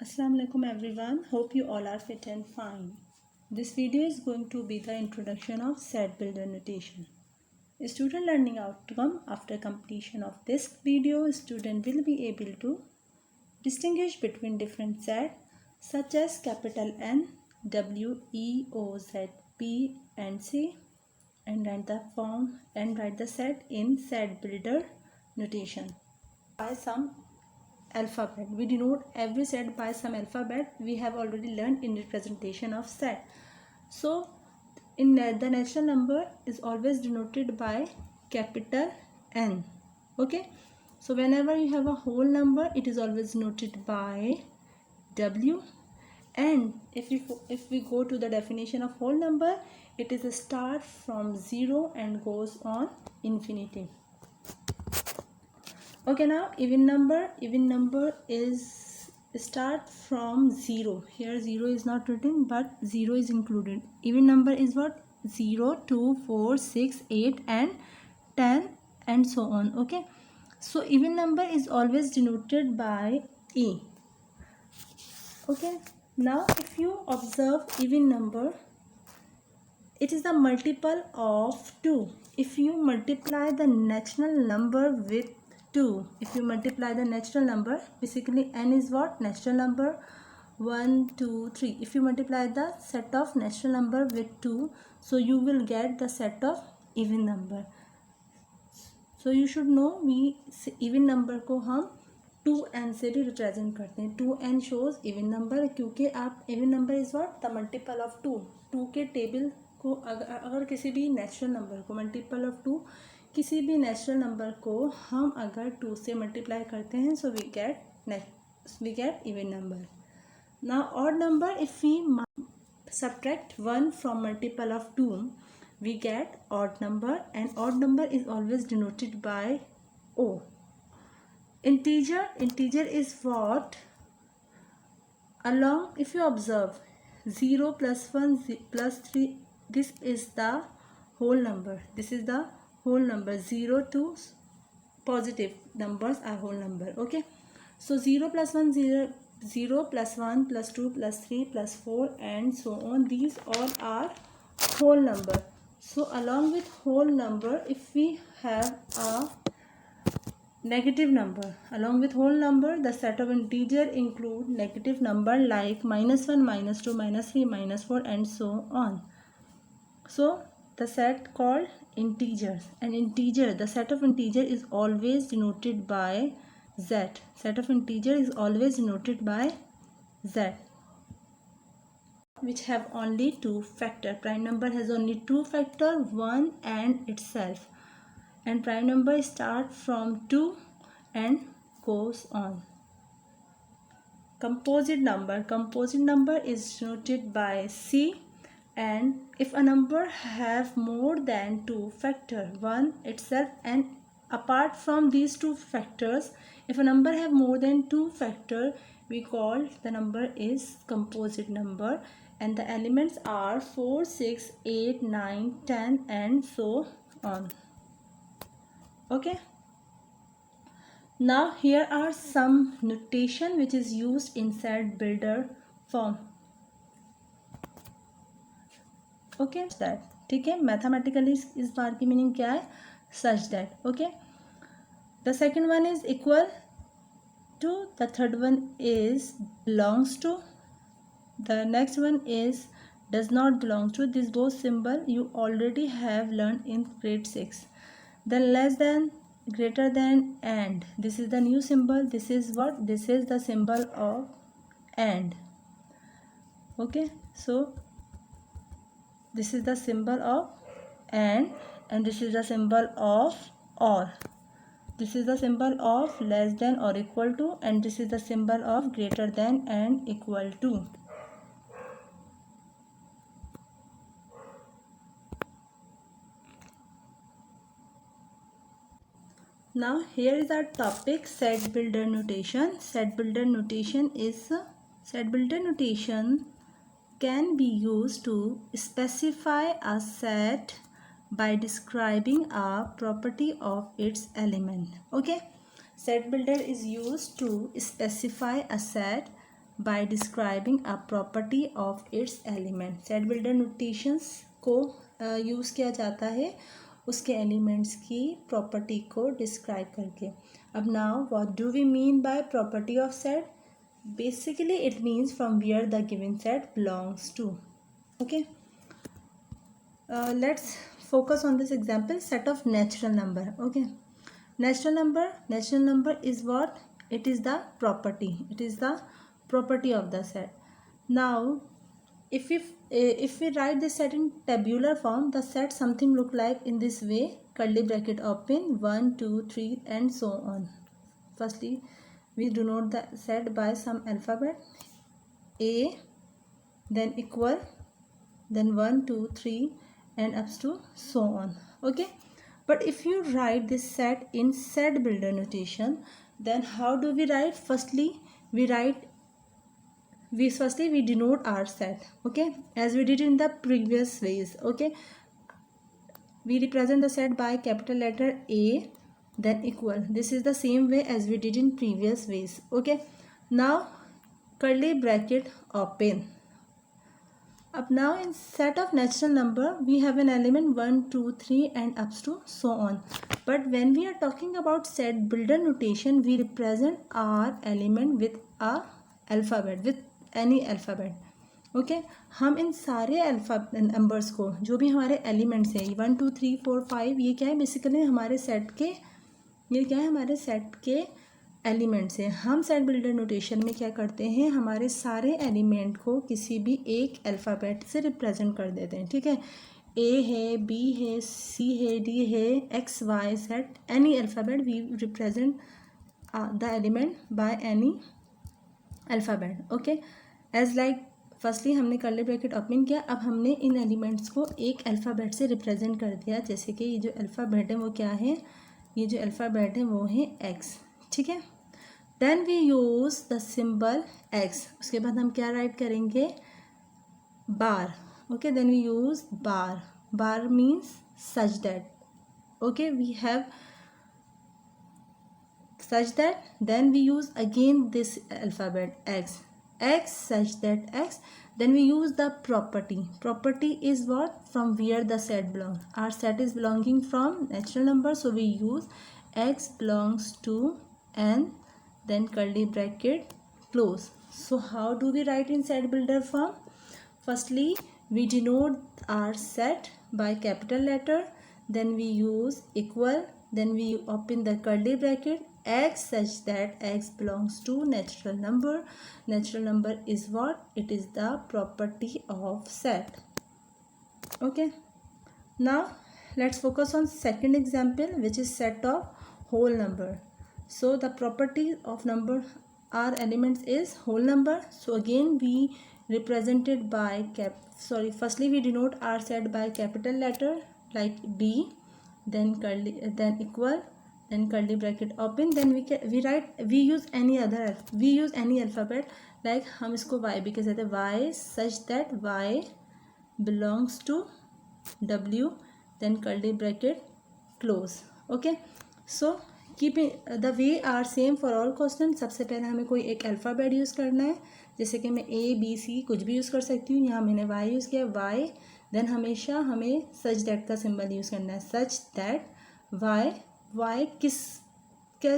Assalamu alaikum everyone. Hope you all are fit and fine. This video is going to be the introduction of set builder notation. Student learning outcome: after completion of this video, student will be able to distinguish between different sets such as capital N, W, E, O, Z, P and C, and write the set in set builder notation by some alphabet. We denote every set by some alphabet. We have already learned in representation of set. So in the natural number is always denoted by capital N. Okay, so whenever you have a whole number, it is always denoted by W. And if we go to the definition of whole number, it is a start from 0 and goes on infinity. Okay, now even number is start from 0. Here 0 is not written, but 0 is included. Even number is what? 0, 2, 4, 6, 8 and 10 and so on. Okay, so even number is always denoted by E. Okay, now if you observe even number, it is the multiple of 2. If you multiply the natural number with 2, if you multiply the natural number, basically n is what? Natural number 1, 2, 3. If you multiply the set of natural number with 2, so you will get the set of even number. So you should know, we even number को हम 2n से भी represent करते हैं. 2n shows even number, क्योंकि आप even number is what? The multiple of 2. 2 के table को अगर किसी भी नेचुरल नंबर को मल्टीपल ऑफ 2, किसी भी नेचुरल नंबर को हम अगर 2 से मल्टीप्लाई करते हैं, so we get even number. Now odd number, if we subtract 1 from multiple of 2, we get odd number, and odd number is always denoted by O. Integer is what? Along, if you observe 0 plus 1 plus 3, this is the whole number. This is the whole number. 0 to positive numbers are whole number. Okay, so 0 plus 1 0, 0 plus 1 plus 2 plus 3 plus 4 and so on, these all are whole number. So along with whole number, if we have a negative number, along with whole number, the set of integer include negative number like -1, -2, -3, -4 and so on. So the set called integers, and integer, the set of integer is always denoted by Z. Set of integer is always denoted by Z, which have only 2 factor. Prime number has only 2 factor, 1 and itself, and prime number start from 2 and goes on. Composite number is denoted by C, and if a number have more than 2 factor, 1 itself and apart from these 2 factors, if a number have more than 2 factor, we call the number is composite number, and the elements are 4, 6, 8, 9, 10 and so on. Okay, now here are some notation which is used in set builder form. Okay, that, ठीक है. Mathematically इस bar की meaning क्या है? Such that. Okay, the second one is equal to, the third one is belongs to, the next one is does not belong to. This both symbol you already have learned in grade 6. Then less than, greater than, and. This is the new symbol. This is what? This is the symbol of and. Okay, so this is the symbol of and this is the symbol of or. This is the symbol of less than or equal to, and this is the symbol of greater than and equal to. Now here is our topic, set builder notation. Set builder notation can be used to specify a set by describing a property of its element. Okay, set builder is used to specify a set by describing a property of its element. Set builder notations को use किया जाता है उसके elements की property को describe करके. अब now what do we mean by property of set? Basically it means from where the given set belongs to. Okay, let's focus on this example, set of natural number. Okay, natural number is what? It is the property, it is the property of the set. Now if we write this set in tabular form, the set something look like in this way, curly bracket open, 1 2 3 and so on. Firstly we denote the set by some alphabet, A, then equal, then 1 2 3 and up to so on. Okay, but if you write this set in set builder notation, then how do we write? Firstly we denote our set. Okay, as we did in the previous ways. Okay, we represent the set by capital letter A, then equal. This is the same way as we did in previous ways. Okay, now curly bracket open. Up now in set of natural number we have an element 1 2 3 and up to so on. But when we are talking about set builder notation, we represent our element with a alphabet, with any alphabet. Okay हम इन सारे alpha numbers को, जो भी हमारे elements हैं 1 2 3 4 5, ये क्या है? बेसिकली हमारे सेट के, ये क्या है? हमारे सेट के एलिमेंट्स हैं. हम सेट बिल्डर नोटेशन में क्या करते हैं? हमारे सारे एलिमेंट को किसी भी एक अल्फ़ाबेट से रिप्रेजेंट कर देते हैं. ठीक है, ए है, बी है, सी है, डी है, X Y set, any alphabet we represent the element by any alphabet. Okay, as like firstly हमने कर्ली ब्रैकेट ओपन किया. अब हमने इन एलिमेंट्स को एक अल्फ़ाबेट से रिप्रेजेंट कर दिया. जैसे कि ये जो अल्फ़ाबेट है वो क्या है? ये जो अल्फ़ाबेट है वो है एक्स. ठीक है, then we use the symbol X. उसके बाद हम क्या राइट करेंगे? Bar. Okay, then we use bar. Bar means such that. Okay, we have such that, then we use again this alphabet x, such that x, then we use the property is what? From where the set belongs. Our set is belonging from natural number, so we use x belongs to n, then curly bracket close. So how do we write in set builder form? Firstly we denote our set by capital letter, then we use equal, then we open the curly bracket, x such that x belongs to natural number. Natural number is what? It is the property of set. Okay, now let's focus on second example, which is set of whole number. So the property of number, our elements is whole number. So again we represented by firstly we denote our set by capital letter like B, then curly, then equal, then curly bracket open, then we use any alphabet, like हम इसको y भी कह सकते हैं. y such that y belongs to w, then curly bracket close. Okay, so keep the way are same for all question. सबसे पहले हमें कोई एक अल्फ़ाबेट यूज़ करना है. जैसे कि मैं a b c कुछ भी यूज़ कर सकती हूँ. यहाँ मैंने y यूज़ किया, y. देन हमेशा हमें सच दैट का सिंबल यूज़ करना है. सच दैट y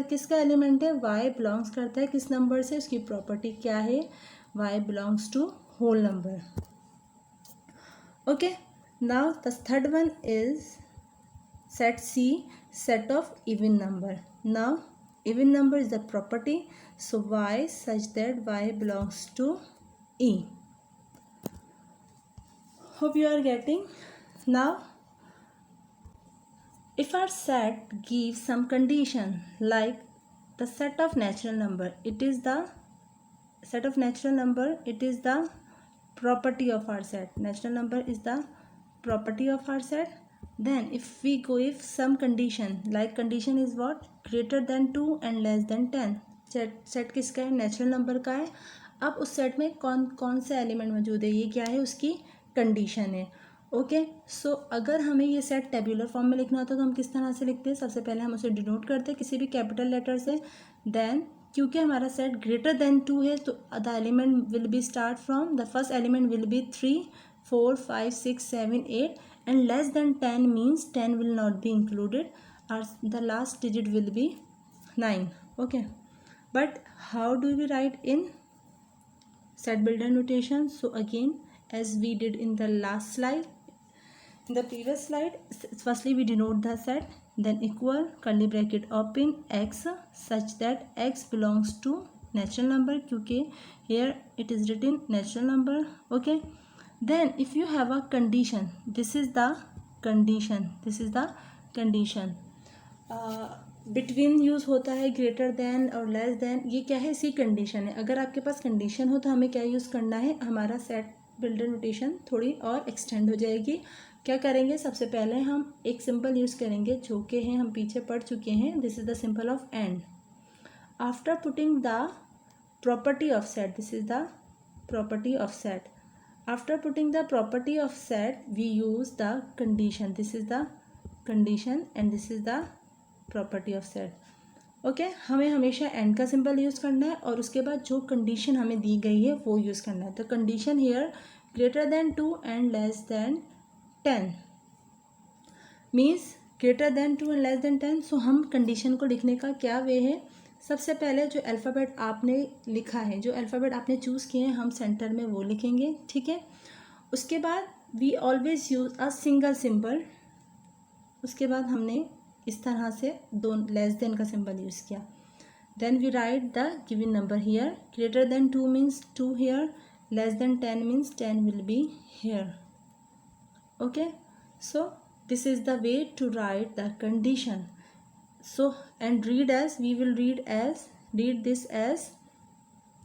किसका एलिमेंट है? y बिलोंग्स करता है किस नंबर से? उसकी प्रॉपर्टी क्या है? y belongs to whole number. Okay, now the third one is set C, set of even number. Now even number is the property, so y such that y belongs to E. Hope you are getting. Now if our set gives some condition, like the set of natural number, it is the property of our set. Natural number is the property of our set. Then if we give some condition, like condition is what? Greater than 2 and less than 10. Set किसका है? Natural number का है. अब उस set में कौन से element मौजूद है, ये क्या है? उसकी कंडीशन है. ओके, सो अगर हमें ये सेट टेबुलर फॉर्म में लिखना होता है तो हम किस तरह से लिखते हैं? सबसे पहले हम उसे डिनोट करते हैं किसी भी कैपिटल लेटर से. देन क्योंकि हमारा सेट ग्रेटर देन 2 है तो the element will be start from the first element will be 3 4 5 6 7 8 and less than 10 means 10 will not be included or the last digit will be 9. Okay, but how do we write in set builder notation? So again, as we did in the last slide, in the previous slide, firstly we denote the set, then equal curly bracket open x such that x belongs to natural number, क्योंकि here it is written natural number. Okay, then if you have a condition, this is the condition, this is the condition. Between use होता है, greater than और less than, ये क्या है, सी condition है. अगर आपके पास कंडीशन हो तो हमें क्या यूज़ करना है, हमारा सेट बिल्डर नोटेशन थोड़ी और एक्सटेंड हो जाएगी. क्या करेंगे, सबसे पहले हम एक सिंपल यूज़ करेंगे जो कि हैं हम पीछे पढ़ चुके हैं. This is the simple of and. After putting the property of set, this is the property of set. After putting the property of set we use the condition, this is the condition and this is the property of set. Okay, हमें हमेशा and का symbol use करना है और उसके बाद जो condition हमें दी गई है वो यूज़ करना है. The condition here greater than 2 and less than 10 means greater than 2 and less than 10. सो हम कंडीशन को लिखने का क्या वे है, सबसे पहले जो अल्फ़ाबेट आपने लिखा है, जो अल्फ़ाबेट आपने चूज़ किए हैं, हम सेंटर में वो लिखेंगे. ठीक है, उसके बाद we always use a single symbol. उसके बाद हमने इस तरह से दो लेस देन का सिंबल यूज़ किया. Then we write the given number here. Greater than 2 means 2 here, less than 10 means 10 will be here. Okay, so this is the way to write the condition. So and read as, we will read this as,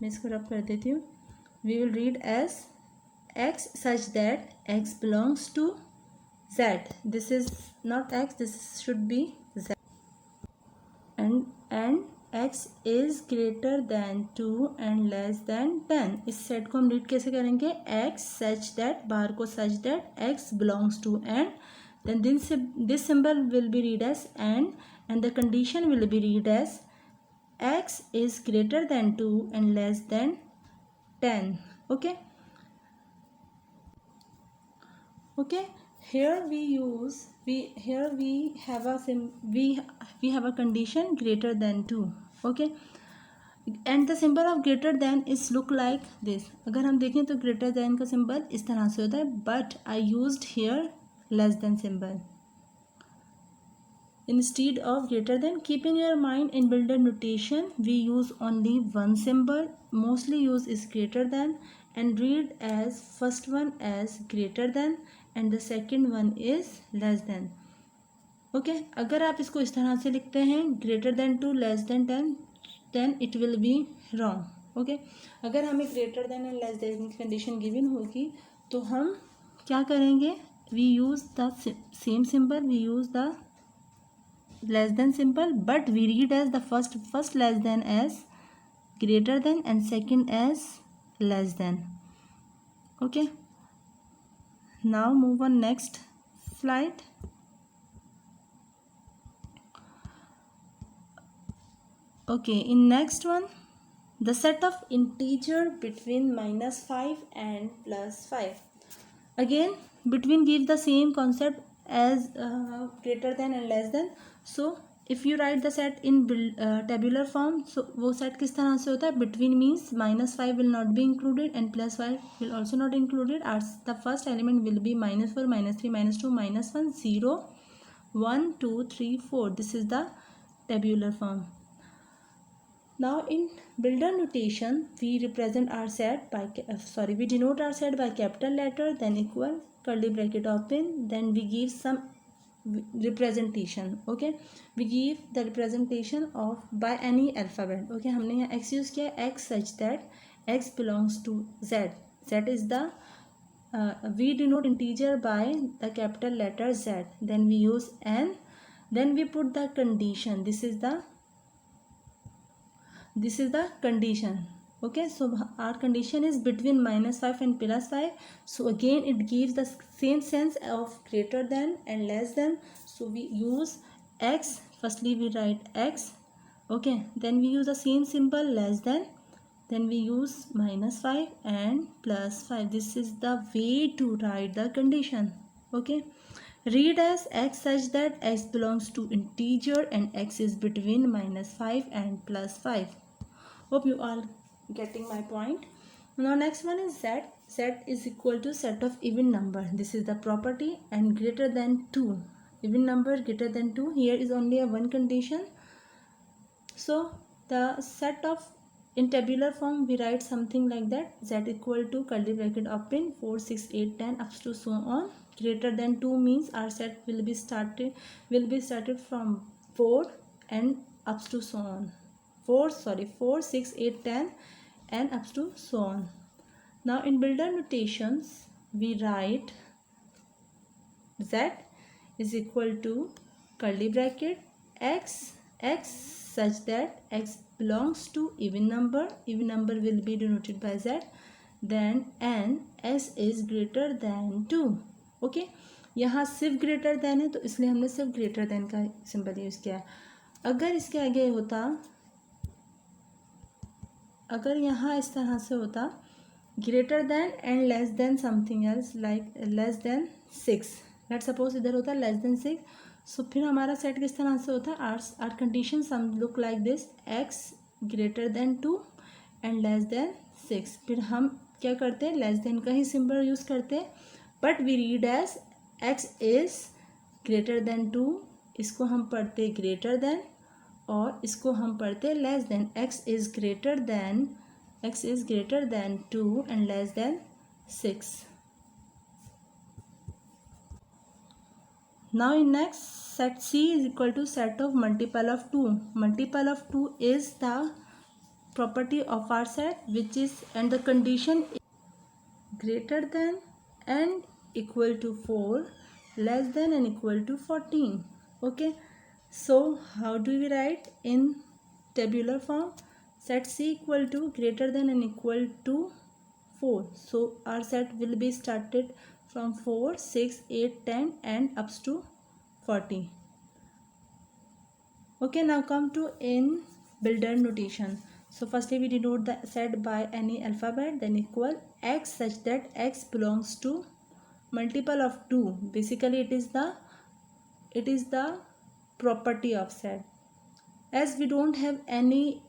मैं इसको रब कर देती हूँ. We will read as x such that x belongs to z. This is not x, this should be z. And x is greater than 2 and less than 10. इस set को हम read कैसे करेंगे, x such that, बाहर को such that x belongs to, and then this symbol will be read as and the condition will be read as x is greater than 2 and less than 10. Okay, okay, here we have a condition greater than 2. Okay, and the symbol of greater then is look like this. अगर हम देखें तो greater than का symbol इस तरह से होता है, but I used here less then symbol instead of greater than. Keep in your mind, in builder notation we use only one symbol. Mostly use is greater than, and read as first one as greater than and the second one is less than. Okay, अगर आप इसको इस तरह से लिखते हैं greater than 2 less than 10 then it will be wrong. Okay, अगर हमें greater than and less than condition given होगी तो हम क्या करेंगे, we use the same symbol, we use the less than symbol, but we read as the first less than as greater than and second as less than. Okay, now move on next slide. Okay, in next one, the set of integer between -5 and +5. Again, between give the same concept as greater than and less than. So if you write the set in tabular form, so वो set किस तरह से होता है, between means -5 will not be included and +5 will also not included. As the first element will be -4 -3 -2 -1 0 1 2 3 4. This is the tabular form. Now in builder notation we represent our set by we denote our set by capital letter, then equal curly bracket open, then we give some representation. Okay, we give the representation of by any alphabet. Okay, हमने यहाँ x use किया, x such that x belongs to z. Z is the we denote integer by the capital letter z, then we use n, then we put the condition. This is the condition. Okay, so our condition is between -5 and +5. So again it gives the same sense of greater than and less than. So we use x, firstly we write x. Okay, then we use the same symbol less than, then we use -5 and +5. This is the way to write the condition. Okay, read as x such that x belongs to integer and x is between -5 and +5. Hope you all getting my point. Now next one is z. Z is equal to set of even number. This is the property, and greater than 2. Even number greater than 2. Here is only a one condition. So the set of, in tabular form we write something like that: z equal to curly bracket open 4 6 8 10 up to so on. Greater than 2 means our set will be started from 4 and up to so on. 4 6 8 10 and up to so on. Now in builder notations we write z is equal to curly bracket x such that x belongs to even number will be denoted by z, then n s is greater than 2. Okay, यहाँ सिर्फ greater than है तो इसलिए हमने सिर्फ greater than का symbol use किया है. अगर इसके आगे होता, अगर यहाँ इस तरह से होता greater than and less then something else like less than 6, let suppose इधर होता लेस देन 6, सो फिर हमारा सेट किस तरह से होता है, our condition some look like this: X greater than 2 and less than 6. फिर हम क्या करते हैं, लेस देन का ही सिंबल यूज करते हैं, but we read as X is greater than 2. इसको हम पढ़ते ग्रेटर देन और इसको हम पढ़ते less than. X is greater than 2 and less than 6. Now in next, set C is equal to set of multiple of 2. Multiple of 2 is the property of our set which is, and the condition is greater than and equal to 4, less than and equal to 14. Okay, so how do we write in tabular form? Set C equal to greater than and equal to 4. So our set will be started from 4 6 8 10 and up to 40. Okay, now come to in builder notation. So firstly we denote the set by any alphabet, then equal x such that x belongs to multiple of 2. Basically it is the property of set. As we don't have any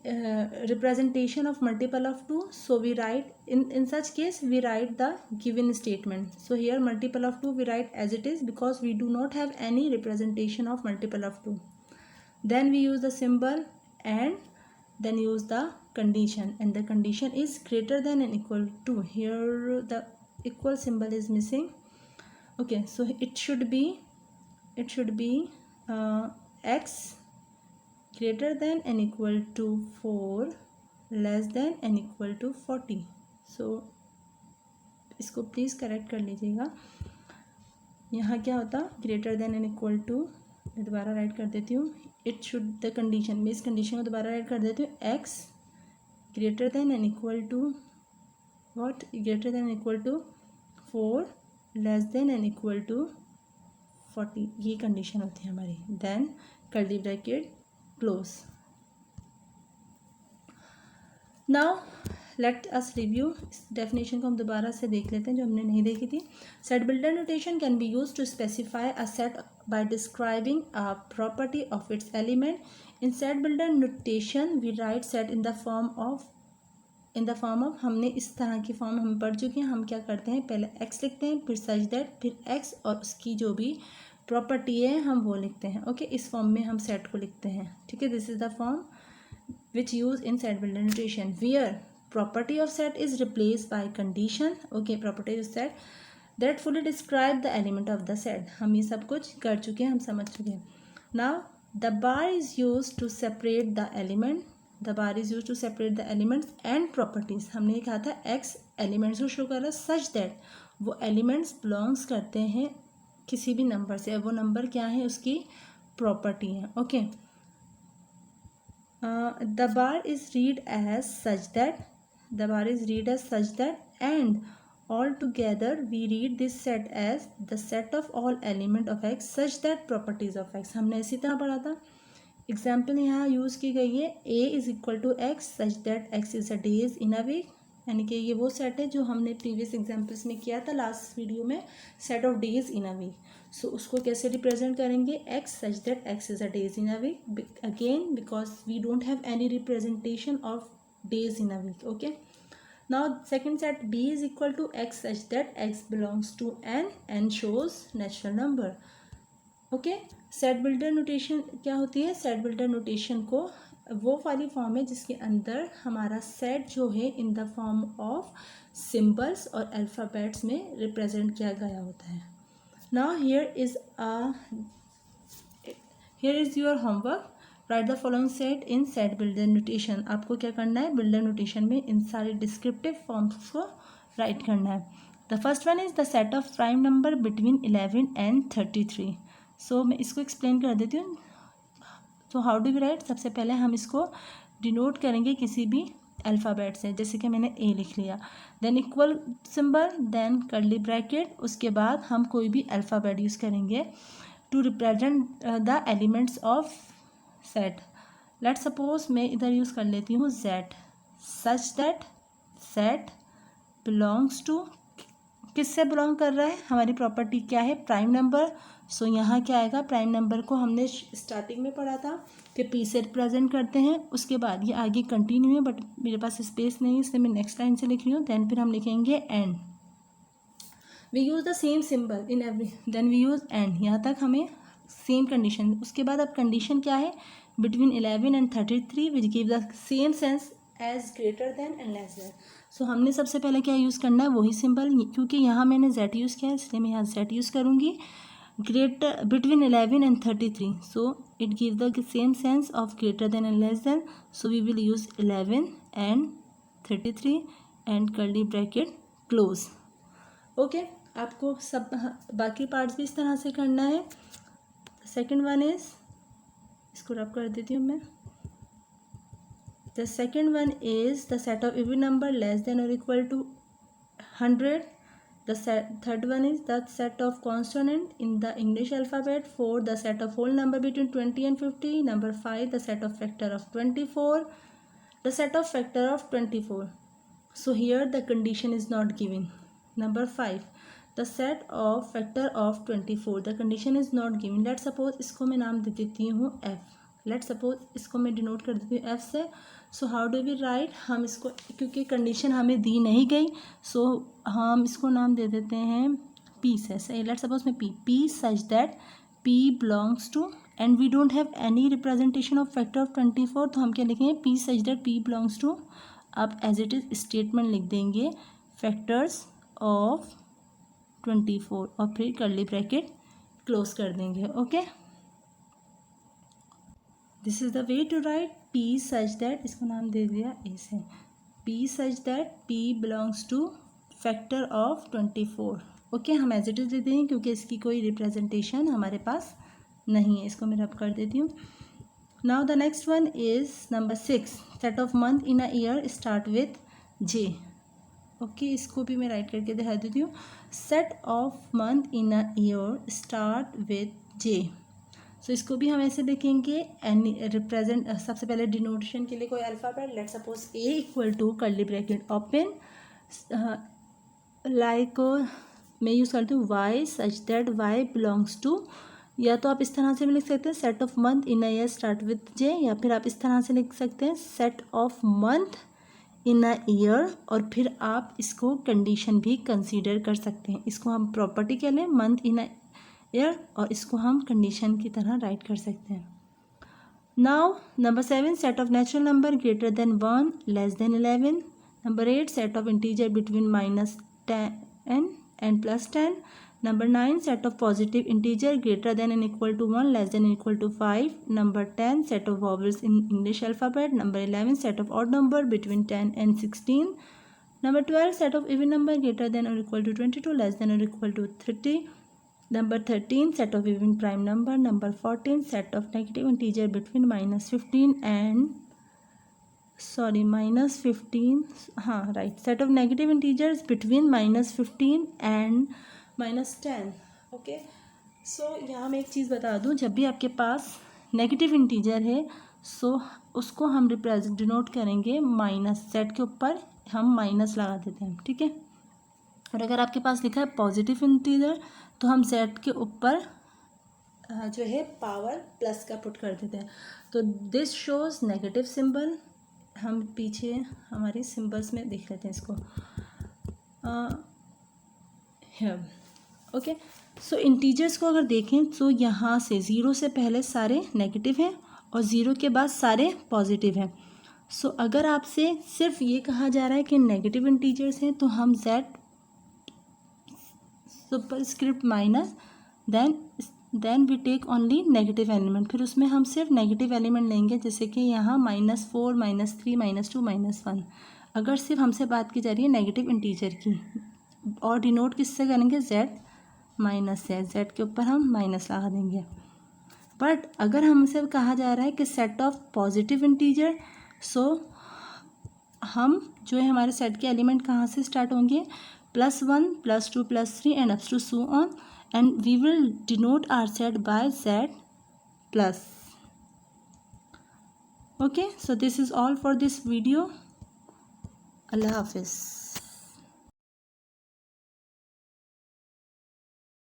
representation of multiple of 2, so we write in such case we write the given statement. So here multiple of 2 we write as it is because we do not have any representation of multiple of 2. Then we use the symbol and then use the condition, and the condition is greater than and equal to. Here the equal symbol is missing. Okay, so it should be x greater than and equal to 4, less than and equal to 40. So इसको please correct कर लीजिएगा. यहाँ क्या होता, greater than and equal to, मैं दोबारा right कर देती हूँ. इट शुड द कंडीशन, मैं इस कंडीशन को दोबारा राइट कर देती हूँ. X greater than and equal to what, greater than and equal to 4, less than and equal to 40. ये कंडीशन होती है हमारी. Then curly bracket close. Now let us review. इस डेफिनेशन को हम दोबारा से देख लेते हैं जो हमने नहीं देखी थी. Set builder notation can be use to specify a set by describing a property of its element. In set builder notation we write set in the form of हमने इस तरह की फॉर्म हम पढ़ चुके हैं. हम क्या करते हैं, पहले एक्स लिखते हैं, फिर सच दैट, फिर एक्स और उसकी जो भी प्रॉपर्टी है हम वो लिखते हैं. ओके, इस फॉर्म में हम सेट को लिखते हैं. ठीक है, this is the form which use in set builder notation where property of set is replace by condition. Okay, property of set that fully describe the element of the set. हम ये सब कुछ कर चुके हैं, हम समझ चुके हैं. Now the bar is use to separate the element. The bar is use to separate the elements and properties. हमने कहा था एक्स एलिमेंट्स को शो कर रहा है सच दैट वो एलिमेंट्स बिलोंग्स करते हैं किसी भी नंबर से. वो नंबर क्या है, उसकी प्रॉपर्टी है. Okay, the bar is read as such that, and all together we read this set as the set of all element of X such that properties of X. हमने इसी तरह पढ़ा था एग्जाम्पल यहाँ यूज़ की गई है a is equal to X such that x is a days in a week, यानी कि ये वो सेट है जो हमने प्रीवियस एग्जाम्पल्स में किया था लास्ट वीडियो में, set of days in a week. So उसको कैसे रिप्रेजेंट करेंगे, x such that x is a days in a week, again because we don't have any representation of days in a week. Okay, now second set b is equal to x such that x belongs to n shows natural number। Okay, set builder notation क्या होती है, set builder notation को वो वाली form है जिसके अंदर हमारा सेट जो है इन द फॉर्म ऑफ सिंबल्स और अल्फ़ाबेट्स में रिप्रेजेंट किया गया होता है। Now here is your homework, right the following set in set builder notation. आपको क्या करना है, बिल्डर नोटेशन में इन सारे डिस्क्रिप्टिव फॉर्म्स को राइट करना है। The first one is the set of prime number between 11 and 33। सो मैं इसको एक्सप्लेन कर देती हूँ। तो हाउ डू वी राइट, सबसे पहले हम इसको डिनोट करेंगे किसी भी अल्फ़ाबेट से, जैसे कि मैंने ए लिख लिया, then equal symbol, then curly bracket, उसके बाद हम कोई भी अल्फ़ाबेट यूज़ करेंगे to represent the elements of set. Let suppose मैं इधर यूज़ कर लेती हूँ Z, such that set belongs to, किससे बिलोंग कर रहा है, हमारी प्रॉपर्टी क्या है, प्राइम नंबर। सो यहाँ क्या आएगा, प्राइम नंबर को हमने स्टार्टिंग में पढ़ा था कि पी से रिप्रेजेंट करते हैं, उसके बाद ये आगे कंटिन्यू है बट मेरे पास स्पेस नहीं है इसलिए मैं नेक्स्ट लाइन से लिख रही हूँ। देन फिर हम लिखेंगे and, we use the same symbol in every, then we use and, यहाँ तक हमें सेम कंडीशन। उसके बाद अब कंडीशन क्या है, between 11 and 33 which give the same sense as greater than and less than. So हमने सबसे पहले क्या यूज़ करना है, वही सिंबल, क्योंकि यहाँ मैंने जेड यूज़ किया है इसलिए मैं यहाँ जेड यूज़ करूँगी। Greater between 11 and 33, so it give the same sense of greater than and less than, so we will use 11 and 33 and curly bracket close. Okay, आपको सब बाकी पार्ट्स भी इस तरह से करना है। सेकेंड वन इज, इसको रब कर देती हूँ मैं। The second one is the set of even number less than और equal to 100। The third one is the set of consonant in the English alphabet. 4, the set of whole number between 20 and 50. Number 5, the set of factor of 24. The set of factor of 24. So here the condition is not given. Number 5, the set of factor of 24. The condition is not given. Let's suppose इसको मैं नाम दे देती हूँ f. Let's suppose इसको मैं denote कर देती हूँ f से। So how do we write, हम इसको, क्योंकि कंडीशन हमें दी नहीं गई, सो हम इसको नाम दे देते हैं p से। सही, लेट्स सपोज में p such that p belongs to, and we don't have any representation of factor of 24, तो हम क्या लिखेंगे, p such that p belongs to, आप एज इट इज़ स्टेटमेंट लिख देंगे फैक्टर्स ऑफ 24 और फिर कर्ली ब्रैकेट क्लोज कर देंगे। Okay, this is the way to write p such that, इसको नाम दे दिया a से, p such that p belongs to factor of 24। Okay, हम एज इट इज़ दे देंगे क्योंकि इसकी कोई रिप्रेजेंटेशन हमारे पास नहीं है। इसको मैं रब कर देती हूँ। Now the next one is number 6, set of month in a year start with j। Okay, इसको भी मैं राइट करके दिखा देती हूँ। Set of month in a year start with j। सो इसको भी हम ऐसे देखेंगे, एनी रिप्रेजेंट, सबसे पहले डिनोटेशन के लिए कोई alphabet, let suppose a equal to curly bracket open, like मैं यूज़ करती हूँ y such that y belongs to, या तो आप इस तरह से भी लिख सकते हैं set of month in a year start with j, या फिर आप इस तरह से लिख सकते हैं set of month in a year, और फिर आप इसको कंडीशन भी कंसीडर कर सकते हैं। इसको हम प्रॉपर्टी कह लें मंथ इन अ ईयर, और इसको हम कंडीशन की तरह राइट कर सकते हैं। Now number 7, set of natural number greater than 1 less than 11। Number 8, set of integer between -10 and +10। Number 9, set of positive integer greater than and equal to 1 less than and equal to 5। Number 10, set of vowels in English alphabet। Number 11, set of odd number between 10 and 16। Number 12, set of even number greater than or equal to 22 less than or equal to 30। Number 13, set of even prime number। Number 14, set of negative integer between -15 and set of negative integers between -15 and -10। Okay, सो यहाँ मैं एक चीज़ बता दूँ, जब भी आपके पास negative integer है, सो उसको हम डिनोट करेंगे माइनस, जेड के ऊपर हम माइनस लगा देते हैं, ठीक है। और अगर आपके पास लिखा है पॉजिटिव इंटीजर तो हम जेड के ऊपर जो है पावर प्लस का पुट कर देते हैं। तो दिस शोज नेगेटिव सिंबल। हम पीछे हमारे सिंबल्स में देख लेते हैं इसको। ओके, सो इंटीजर्स को अगर देखें तो यहाँ से ज़ीरो से पहले सारे नेगेटिव हैं और ज़ीरो के बाद सारे पॉजिटिव हैं। सो अगर आपसे सिर्फ ये कहा जा रहा है कि नेगेटिव इंटीजर्स हैं तो हम Z superscript minus then we take only negative element, फिर उसमें हम सिर्फ नेगेटिव एलिमेंट लेंगे, जैसे कि यहाँ -4 -3 -2 -1। अगर सिर्फ हमसे बात की जा रही है नेगेटिव इंटीजर की, और डिनोट किससे करेंगे, जेड माइनस से, जेड के ऊपर हम माइनस लगा देंगे। बट अगर हमसे कहा जा रहा है कि सेट ऑफ पॉजिटिव इंटीजर, सो हम जो है हमारे सेट के एलिमेंट कहाँ से स्टार्ट होंगे, +1 +2 +3 and up to so on, and we will denote our set by z plus. Okay, so this is all for this video. Allah Hafiz.